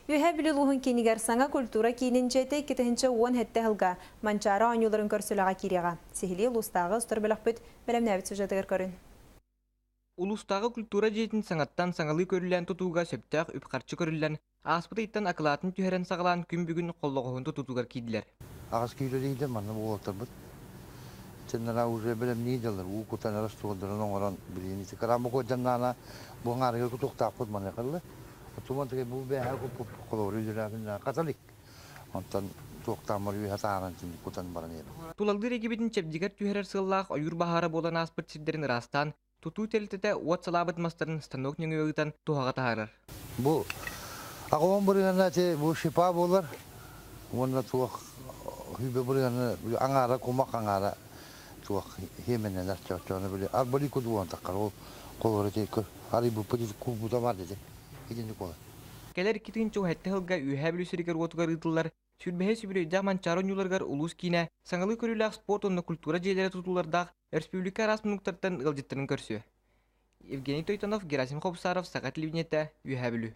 Үөһээ Бүлүү улууһун киинигэр саҥа культура киинин дьиэтэ китыһынча уон хэтте хылга манчара оñуларын көрсөлөҕө киириэҕэ. Сихили улустагы устарбылахпыт бэлэмнээбит сюжетыгар көрүн. Улустагы культура дьиэтин саҥаттан саҥалыы көрүлэн тутууга сөптөөх үпкарчы көрүлэн ааспытыйттан акылаатын түһэрэн сагалаан күн бүгүн холлоҕоһун тутуугар киидилэр. Агас киилэрийдэ манна буолтарбыт. Теннара уже белем нийдэлэр уу кутанара стугдэрэн оҥорон билиинити карамыко жаннаана буңарыгы кутуктааппыт манекаллы. Туман теге бу бэхэ ку колорүйдүлэбин каталик. Онтан туктамар үе хатаанан тин кутан баранер. Тулалдыр эгибитин чепдигер түһэрэр сыллаах ойур баһаара болан ааспыт сирдерин ырастаан тутуу телтете уот салаабыт мастарын станок нөҥүөгытан туһаҕа таһаарар. Бу агоон бурыгана те бу шипа болар. Онна туох хүбе бурыгана аңара кумак аңара туох хеменелер чочоны биле. Арбали кудуан таккар колоры те ари бу пыдык кубута бар деди. Идинди кола. Келер китинчо хэтте хылга Үөһээ Бүлүү сиригер уотугар ытыллар сүрбэһэ сүбүрөйдэ манчара оñуларгар улуус киине саҥалыы көрүүлээх спорт онно культура дьиэлэри тутуулардаах республика араспынуктартан ылдьыттарын көрсүө. Евгений Тойтонов, Герасим Хобсаров, Саҥа телевидениете, Үөһээ Бүлүү.